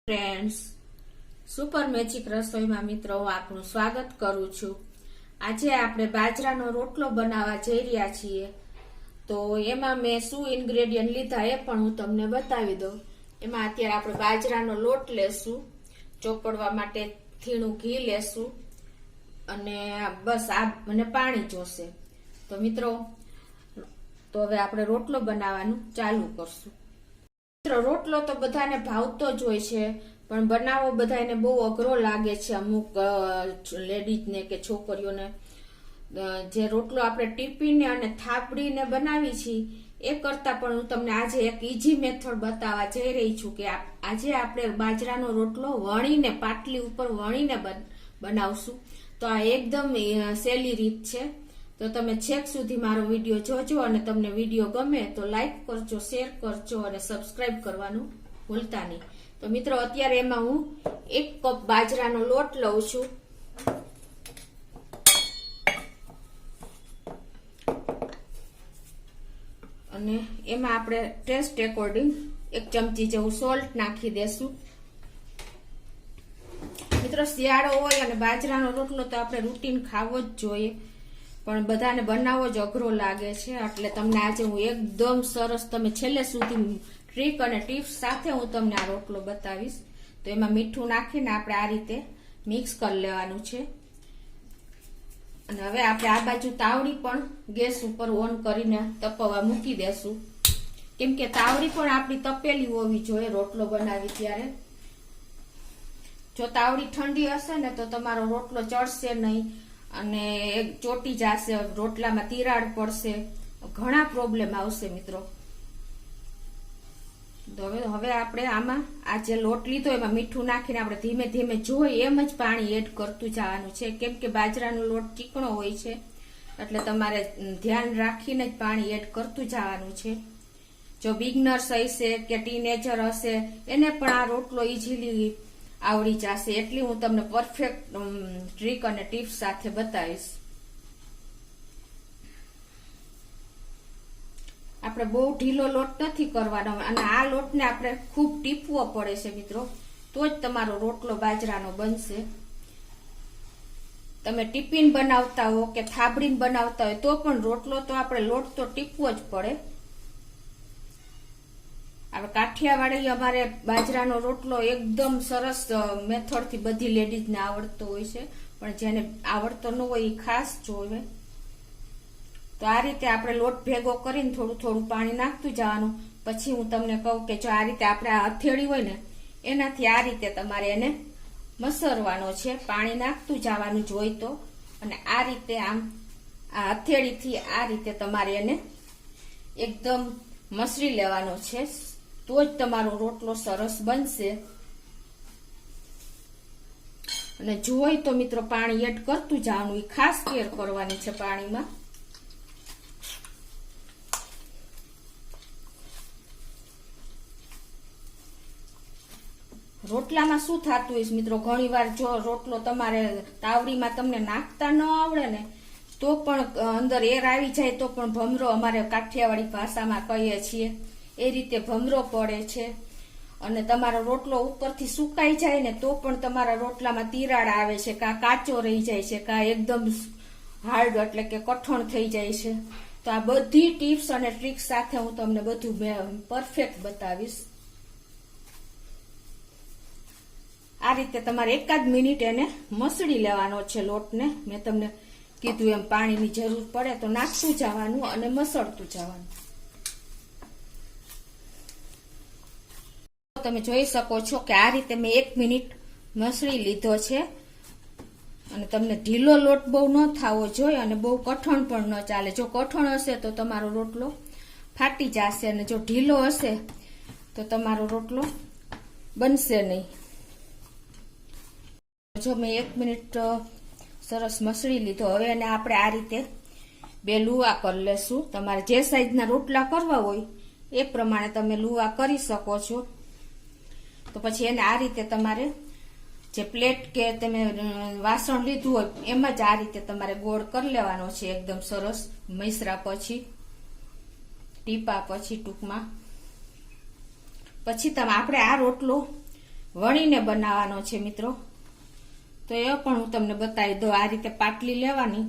Friends, super magic રસોઈમાં મિત્રો આપનું સ્વાગત કરું છું। આજે આપણે બાજરાનો રોટલો બનાવવા જઈ રહ્યા છીએ। તો એમાં મેં શું ઇન્ગ્રેડિયન્ટ લીધા એ પણ હું તમને બતાવી દઉં। એમાં અત્યારે આપણે બાજરાનો લોટ લેશું, ચોપડવા માટે થીણું ઘી લેશું અને બસ આ મને પાણી જોશે। તો મિત્રો, તો હવે આપણે રોટલો બનાવવાનું ચાલુ કરશું। રોટલો તો બધાને ભાવતો જ હોય છે, પણ બનાવવો બધાને બહુ અઘરો લાગે છે। અમુક લેડીઝને કે છોકરીઓને જે રોટલો આપણે ટીપીને અને થાપડીને બનાવી છીએ એ કરતા પણ હું તમને આજે એક ઈઝી મેથડ બતાવવા જઈ રહી છું કે આજે આપણે બાજરાનો રોટલો વણીને પાટલી ઉપર વણીને બનાવશું। તો આ એકદમ સહેલી રીત છે। તો તમે છેક સુધી મારો વિડીયો જોજો અને તમને વિડીયો ગમે તો લાઈક કરજો, શેર કરજો અને સબસ્ક્રાઇબ કરવાનું ભૂલતા નહીં। તો મિત્રો, અત્યારે એમાં હું 1 કપ બાજરાનો લોટ લઉં છું અને એમાં આપણે ટેસ્ટ એકોર્ડિંગ 1 ચમચી જેવું સોલ્ટ નાખી દેશું। મિત્રો, શિયાળો હોય અને બાજરાનો રોટલો તો આપણે રૂટીન ખાવો જ જોઈએ, પણ બધાને બનાવવો જ અઘરો લાગે છે। એટલે તમને આજે હું એકદમ સરસ, તમે છેલ્લે સુધી ટ્રીક અને ટિપ્સ સાથે હું તમને આ રોટલો બતાવીશ। તો એમાં મીઠું નાખીને આપણે આ રીતે મિક્સ કરી લેવાનું છે અને હવે આપણે આ બાજુ તાવડી પણ ગેસ ઉપર ઓન કરીને તપવા મૂકી દેશું, કેમ કે તાવડી પણ આપણી તપેલી હોવી જોઈએ રોટલો બનાવી ત્યારે। જો તાવડી ઠંડી હશે ને તો તમારો રોટલો ચડશે નહીં અને ચોટી જશે, રોટલામાં તિરાડ પડશે, ઘણા પ્રોબ્લેમ આવશે મિત્રો। તો હવે આપણે આમાં આ જે લોટ લીધો એમાં મીઠું નાખીને આપણે ધીમે ધીમે જોઈ એમ જ પાણી એડ કરતું જવાનું છે, કેમ કે બાજરાનો લોટ ચીકણો હોય છે એટલે તમારે ધ્યાન રાખીને જ પાણી એડ કરતું જવાનું છે। જો બિગનર્સ હશે કે ટીનેજર હશે એને પણ આ રોટલો ઇઝીલી આવડી જશે, એટલી હું તમને પરફેક્ટ ટ્રીક અને ટિપ્સ સાથે બતાવીશ। આપણે બહુ ઢીલો લોટ નથી કરવાનો અને આ લોટને આપણે ખૂબ ટીપવો પડે છે મિત્રો, તો જ તમારો રોટલો બાજરાનો બનશે। તમે ટીપીને બનાવતા હો કે થાબડીને બનાવતા હોય તો પણ રોટલો તો આપણે લોટ તો ટીપવો જ પડે। હવે કાઠિયાવાડી અમારે બાજરાનો રોટલો એકદમ સરસ મેથડ થી બધી લેડીઝને આવડતો હોય છે, પણ જેને આવડતો ન હોય એ ખાસ જોવે। તો આ રીતે આપણે લોટ ભેગો કરીને થોડું થોડું પાણી નાખતું જવાનું। પછી હું તમને કહું કે જો આ રીતે આપણે આ હથેળી હોય ને એનાથી આ રીતે તમારે એને મસરવાનો છે, પાણી નાખતું જવાનું જોઈ તો, અને આ રીતે આમ આ હથેળીથી આ રીતે તમારે એને એકદમ મસરી લેવાનો છે, તો જ તમારો રોટલો સરસ બનશે। અને જોઈ તો મિત્રો પાણી એડ કરતું જવાનું, એ ખાસ કેર કરવાની છે પાણીમાં। રોટલામાં શું થતું હોય મિત્રો, ઘણી વાર જો રોટલો તમારે તાવડીમાં તમને નાખતા ન આવડે ને તો પણ અંદર એર આવી જાય તો પણ ભમરો, અમારે કાઠિયાવાડી ભાષામાં કહીએ છીએ એ રીતે ભમરો પડે છે, અને તમારો રોટલો ઉપરથી સુકાઈ જાય ને તો પણ તમારા રોટલામાં તિરાડ આવે છે, કા કાચો રહી જાય છે, કા એકદમ હાર્ડ એટલે કે કઠણ થઈ જાય છે। તો આ બધી ટિપ્સ અને ટ્રિક્સ સાથે હું તમને બધું પરફેક્ટ બતાવીશ। આ રીતે તમારે 1 મિનિટ એને મસળી લેવાનો છે લોટને। મેં તમને કીધું એમ પાણીની જરૂર પડે તો નાખતું જવાનું અને મસળતું જવાનું। તમે જોઈ શકો છો કે આ રીતે મેં 1 મિનિટ મસળી લીધો છે, અને તમને ઢીલો લોટ બહુ ન થવો જોઈએ અને બહુ કઠણ પણ ન ચાલે। જો કઠણ હશે તો તમારો રોટલો ફાટી જશે અને જો ઢીલો હશે તો તમારો રોટલો બનશે નહીં। જો મેં 1 મિનિટ સરસ મસળી લીધો, હવે એને આપણે આ રીતે 2 લુવા કરી લેશું। તમારે જે સાઈઝના રોટલા કરવા હોય એ પ્રમાણે તમે લુવા કરી શકો છો। તો પછી એને આ રીતે તમારે જે પ્લેટ કે તમે વાસણ લીધું હોય એમ જ આ રીતે તમારે ગોળ કરી લેવાનો છે, એકદમ સરસ મસરા પછી, ટીપા પછી ટૂંકમાં। પછી તમે આપણે આ રોટલો વણીને બનાવવાનો છે મિત્રો. તો એ પણ હું તમને બતાવી દઉં. આ રીતે પાટલી લેવાની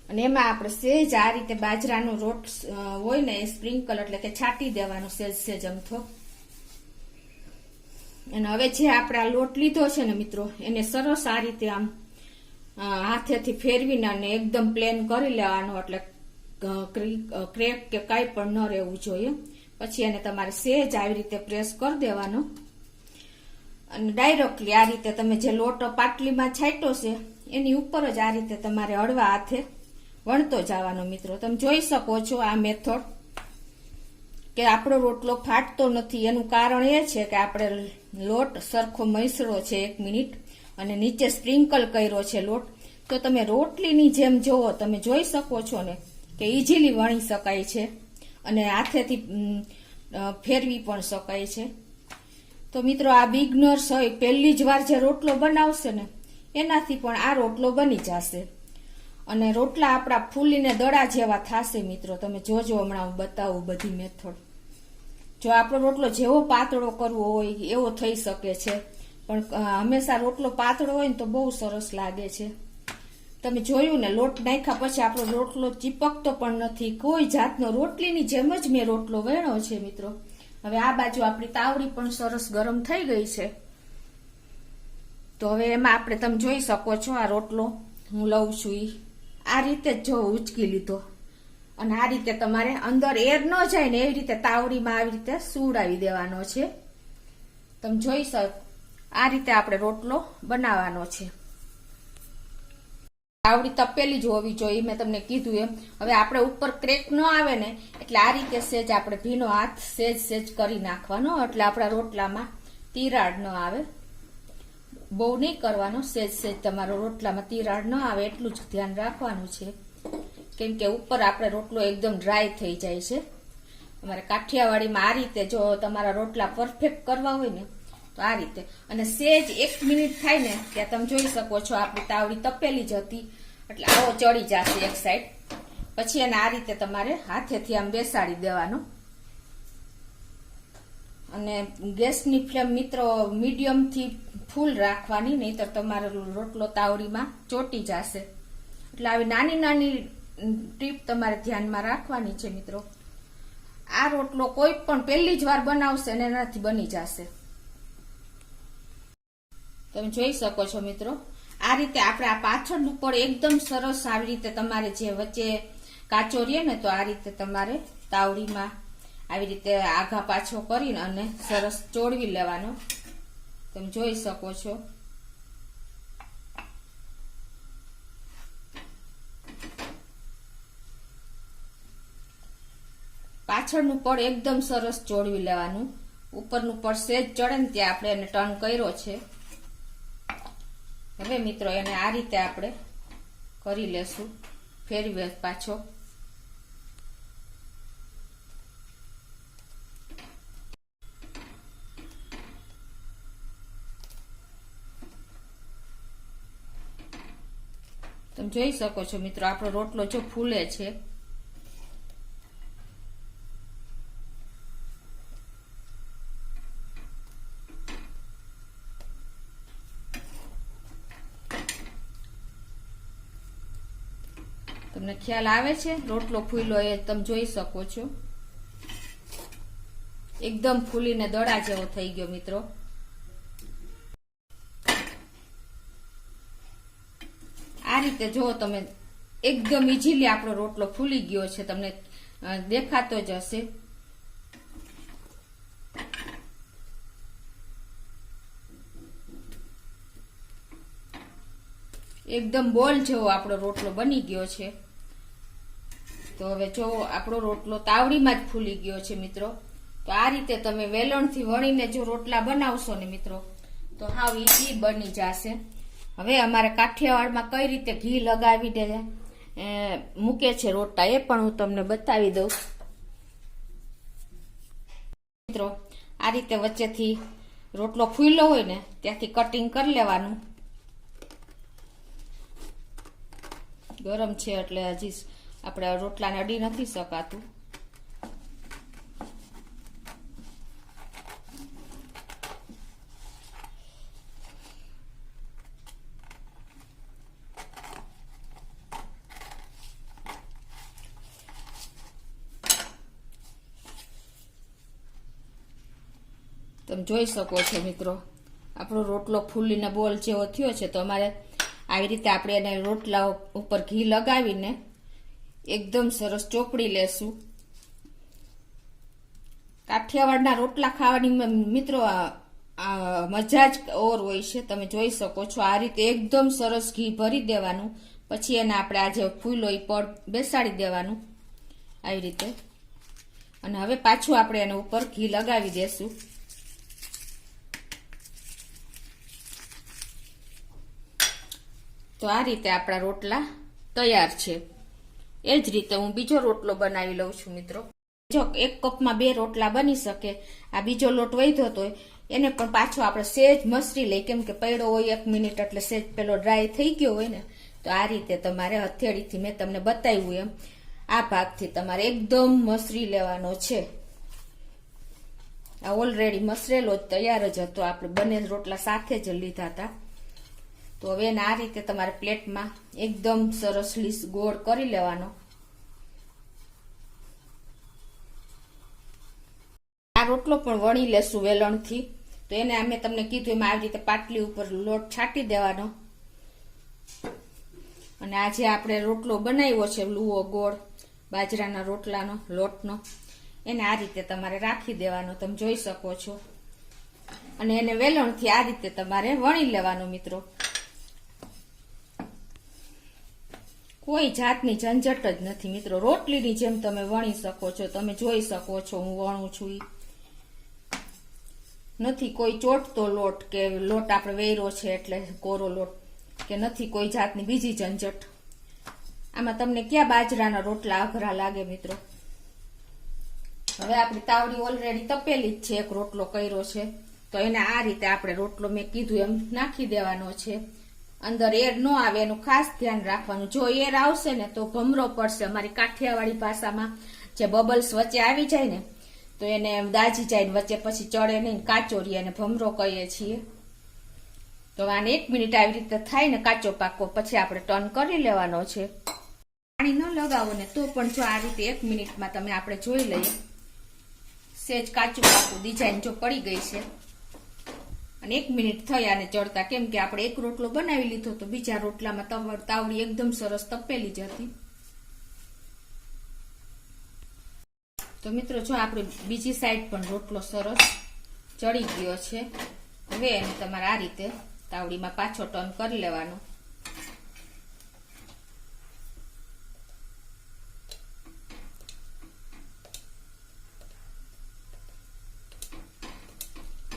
અને એમાં આપણે સેજ આ રીતે બાજરાનો રોટ હોય ને એ સ્પ્રિંકલ એટલે કે છાંટી દેવાનું સેજ સેજ અમથો. અને હવે જે આપણે આ લોટ લીધો છે ને મિત્રો એને સરસ આ રીતે આમ હાથેથી ફેરવીને અને એકદમ પ્લેન કરી લેવાનો, એટલે ક્રેક કે કાંઈ પણ ન રહેવું જોઈએ. પછી એને તમારે સેજ આવી રીતે પ્રેસ કરી દેવાનો અને ડાયરેક્ટલી આ રીતે તમે જે લોટ પાટલીમાં છાંટ્યો છે એની ઉપર જ આ રીતે તમારે હળવા હાથે વણતો જવાનો મિત્રો. તમે જોઈ શકો છો આ મેથડ કે આપણો રોટલો ફાટતો નથી. એનું કારણ એ છે કે આપણે લોટ સરખો મસળો છે 1 મિનિટ અને નીચે સ્પ્રિંકલ કર્યો છે લોટ. તો તમે રોટલીની જેમ જોવો, તમે જોઈ શકો છો ને કે ઇઝીલી વણી શકાય છે અને હાથેથી ફેરવી પણ શકાય છે. તો મિત્રો આ બિગનર્સ હોય પહેલી જ વાર જે રોટલો બનાવશે ને એનાથી પણ આ રોટલો બની જશે અને રોટલા આપણા ફૂલીને દડા જેવા થશે મિત્રો. તમે જોજો, હમણાં હું બતાવું બધી મેથડ. જો આપણો રોટલો જેવો પાતળો કરવો હોય એવો થઈ શકે છે, પણ હંમેશા રોટલો પાતળો હોય ને તો બહુ સરસ લાગે છે. તમે જોયું ને, લોટ નાખ્યા પછી આપણો રોટલો ચીપકતો પણ નથી કોઈ જાતનો. રોટલીની જેમ જ મેં રોટલો વેણો છે મિત્રો. હવે આ બાજુ આપણી તાવડી પણ સરસ ગરમ થઈ ગઈ છે. તો હવે એમાં આપણે તમે જોઈ શકો છો આ રોટલો હું લઉં છું આ રીતે જ જો ઉચકી લીધો અને આ રીતે તમારે અંદર એર ન જાય ને એવી રીતે તાવડીમાં આવી રીતે સુવડાવી દેવાનો છે. તમે જોઈ શકો આ રીતે આપણે રોટલો બનાવવાનો છે. તાવડી તપેલી જ હોવી જોઈએ, મેં તમને કીધું એમ. હવે આપણે ઉપર ક્રેક ન આવે ને એટલે આ રીતે સેજ આપણે ભીનો હાથ સેજ સેજ કરી નાખવાનો, એટલે આપણા રોટલામાં તિરાડ ન આવે. બહુ નહીં કરવાનો, સેજ સેજ તમારો રોટલામાં તિરાડ ન આવે એટલું જ ધ્યાન રાખવાનું છે, કેમ કે ઉપર આપણે રોટલો એકદમ ડ્રાય થઈ જાય છે. અમારે કાઠિયાવાડીમાં આ રીતે જો તમારા રોટલા પરફેક્ટ કરવા હોય ને તો આ રીતે. અને સેજ 1 મિનિટ થાય ને ત્યાં તમે જોઈ શકો છો આપણી તાવડી તપેલી જ હતી એટલે આવો ચડી જશે એક સાઈડ. પછી એને આ રીતે તમારે હાથેથી આમ બેસાડી દેવાનો અને ગેસની ફ્લેમ મિત્રો મીડિયમ થી ફૂલ રાખવાની, નહીતર તમારો રોટલો તાવડીમાં ચોટી જશે. એટલે આવી નાની નાની ટીપ તમારે ધ્યાનમાં રાખવાની છે મિત્રો. આ રોટલો કોઈ પણ પહેલી જ વાર બનાવશે ને એનાથી બની જશે. તમે જોઈ શકો છો મિત્રો આ રીતે આપણે આ પાછળ ઉપર એકદમ સરસ આવી રીતે તમારે જે વચ્ચે કાચો રહે ને તો આ રીતે તમારે તાવડીમાં આવી રીતે આઘા પાછો કરીને અને સરસ ચોળવી લેવાનો. તમે જોઈ શકો છો. પાછળનું પડ એકદમ સરસ ચોળવી લેવાનું. ઉપરનું પડ સેજ ચડે ને ત્યાં આપણે એને ટર્ન કર્યો છે. હવે મિત્રો એને આ રીતે આપણે કરી લેશું, ફેરવી પાછો. તમે જોઈ શકો છો મિત્રો આપણો રોટલો જો ફૂલે છે. તમને ખ્યાલ આવે છે રોટલો ફૂલ્યો એ તમે જોઈ શકો છો. એકદમ ફૂલીને દડા જેવો થઈ ગયો મિત્રો. આ રીતે જો તમે એકદમ ઇઝીલી આપણો રોટલો ફૂલી ગયો છે, તમને દેખાતો જ હશે. એકદમ બોલ જેવો આપણો રોટલો બની ગયો છે. તો હવે જો આપણો રોટલો તાવડીમાં જ ફૂલી ગયો છે મિત્રો. તો આ રીતે તમે વેલણથી વણીને જો રોટલા બનાવશો ને મિત્રો તો હાવ ઈઝી બની જશે. હવે અમારે કાઠિયાવાડમાં કઈ રીતે ઘી લગાવીને મૂકે છે રોટલા એ પણ હું તમને બતાવી દઉં મિત્રો. આ રીતે વચ્ચેથી રોટલો ફૂલ્યો હોય ને ત્યાંથી કટિંગ કરી લેવાનું. ગરમ છે એટલે હજી આપણે રોટલાને અડી નથી શકાતું. તમે જોઈ શકો છો મિત્રો, આપણો રોટલો ફૂલીને બોલ જેવો થયો છે. તો અમારે આવી રીતે આપણે એને રોટલા ઉપર ઘી લગાવીને એકદમ સરસ ચોપડી લેશું. કાઠિયાવાડના રોટલા ખાવાની મિત્રો મજા જ ઓર હોય છે. તમે જોઈ શકો છો આ રીતે એકદમ સરસ ઘી ભરી દેવાનું. પછી એને આપણે આ જે ફૂલો એ પડ બેસાડી દેવાનું આવી રીતે. અને હવે પાછું આપણે એને ઉપર ઘી લગાવી દેશું. તો આ રીતે આપણા રોટલા તૈયાર છે. એ જ રીતે હું બીજો રોટલો બનાવી લઉં છું મિત્રો. જો એક કપમાં 2 રોટલા બની શકે. આ બીજો લોટ વધ્યો હતો એને પણ પાછો આપણે સેજ મસરી લઈ, કેમ કે પડ્યો હોય 1 મિનિટ એટલે સેજ પેલો ડ્રાય થઈ ગયો હોય ને. તો આ રીતે તમારે હથેળીથી મેં તમને બતાવ્યું એમ આ ભાગથી તમારે એકદમ મસરી લેવાનો છે. આ ઓલરેડી મસરેલો જ તૈયાર જ હતો, આપણે બંને રોટલા સાથે જ લીધા હતા. તો હવે એને આ રીતે તમારે પ્લેટમાં એકદમ સરસ લીસ ગોળ કરી લેવાનો. આ રોટલો પણ વણી લેશું વેલણથી. તો એને અમે તમને કીધું એમાં આવી રીતે પાટલી ઉપર લોટ છાંટી દેવાનો. અને આજે આપણે રોટલો બનાવ્યો છે લુવો ગોળ બાજરાના રોટલાનો લોટનો, એને આ રીતે તમારે રાખી દેવાનો. તમે જોઈ શકો છો. અને એને વેલણથી આ રીતે તમારે વણી લેવાનો મિત્રો. કોઈ જાતની ઝંઝટ જ નથી મિત્રો. રોટલીની જેમ તમે વણી શકો છો. તમે જોઈ શકો છો હું વણું છું. નથી કોઈ ચોટતો લોટ કે લોટ આપણે વેરો છે એટલે કોરો લોટ, કે નથી કોઈ જાતની બીજી ઝંઝટ. આમાં તમને ક્યાં બાજરાના રોટલા અઘરા લાગે મિત્રો. હવે આપણી તાવડી ઓલરેડી તપેલી જ છે. એક રોટલો કર્યો છે તો એને આ રીતે આપણે રોટલો મેં કીધું એમ નાખી દેવાનો છે. અંદર એર ન આવે એનું ખાસ ધ્યાન રાખવાનું. જો એર આવશે ને તો ભમરો પડશે. અમારી કાઠિયાવાડી ભાષામાં જે બબલ્સ વચ્ચે આવી જાય ને તો એને દાજી જાય ને વચ્ચે પછી ચડે નહીં, કાચો રહે, અને ભમરો કહીએ છીએ. તો આને 1 મિનિટ આવી રીતે થાય ને કાચો પાકો પછી આપણે ટર્ન કરી લેવાનો છે. પાણી ન લગાવો ને તો પણ જો આ રીતે 1 મિનિટમાં તમે આપણે જોઈ લઈએ સેજ કાચું પાકું ડિઝાઇન જો પડી ગઈ છે. અને 1 મિનિટ થઈ આને ચડતા, કેમ કે આપણે એક રોટલો બનાવી લીધો તો બીજા રોટલામાં તાવડી એકદમ સરસ તપેલી જ હતી. તો મિત્રો જો આપણે બીજી સાઈડ પણ રોટલો સરસ ચડી ગયો છે. હવે એને તમારે આ રીતે તાવડીમાં પાછો ટર્ન કરી લેવાનો.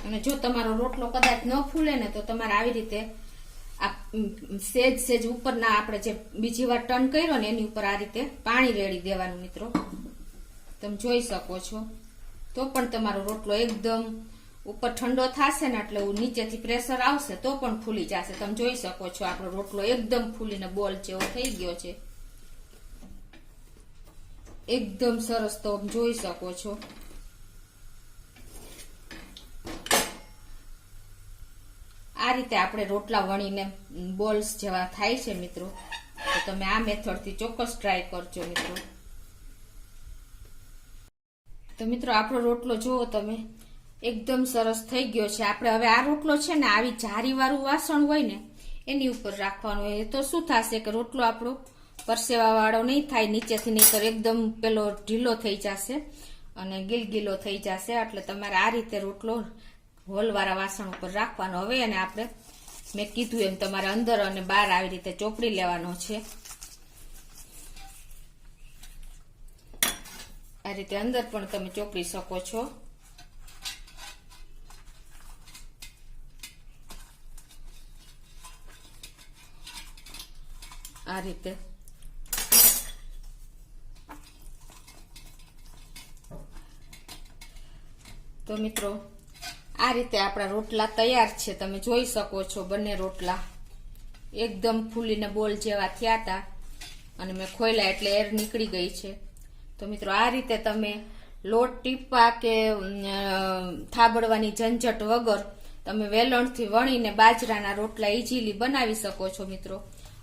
અને જો તમારો રોટલો કદાચ ન ફૂલે ને તો તમારે આવી રીતે આ સેજ ઉપરના આપણે જે બીજી વાર ટર્ન કર્યો ને એની ઉપર આ રીતે પાણી રેડી દેવાનું મિત્રો. તમે જોઈ શકો છો. તો પણ તમારો રોટલો એકદમ ઉપર ઠંડો થશે ને એટલે નીચેથી પ્રેશર આવશે તો પણ ફૂલી જશે. તમે જોઈ શકો છો આપણો રોટલો એકદમ ફૂલીને બોલ જેવો થઈ ગયો છે. એકદમ સરસ તમે જોઈ શકો છો. આ રીતે આપણે રોટલા વણીને બોલ્સ જેવા થાય છે મિત્રો. તો તમે આ મેથડથી ચોક્કસ ટ્રાય કરજો મિત્રો. તો મિત્રો આપણો રોટલો જુઓ તમે એકદમ સરસ થઈ ગયો છે. આપણે હવે આ રોટલો છે ને આવી જારી વાળું વાસણ હોય ને એની ઉપર રાખવાનું હોય તો શું થશે કે રોટલો આપણો પરસેવા વાળો નહીં થાય નીચેથી, નહીં તો એકદમ પેલો ઢીલો થઈ જશે અને ગીલગીલો થઈ જશે. એટલે તમારે આ રીતે રોટલો હોલવાળા વાસણ ઉપર રાખવાનો. હવે એને આપણે મેં કીધું એમ તમારે અંદર અને બહાર આવી રીતે ચોપડી લેવાનો છે. આ રીતે અંદર પણ તમે ચોપડી શકો છો. આ રીતે તો મિત્રો આ રીતે આપણા રોટલા તૈયાર છે. તમે જોઈ શકો છો બંને રોટલા એકદમ ફૂલીને બોલ જેવા થયા હતા અને મેં ખોલ્યા એટલે એર નીકળી ગઈ છે. તો મિત્રો આ રીતે તમે લોટ ટીપા કે થાબડવાની ઝંઝટ વગર તમે વેલણથી વણીને બાજરાના રોટલા ઇઝીલી બનાવી શકો છો મિત્રો.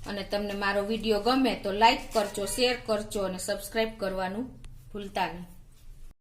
અને તમને મારો વિડીયો ગમે તો લાઈક કરજો, શેર કરજો અને સબસ્ક્રાઈબ કરવાનું ભૂલતા નહીં.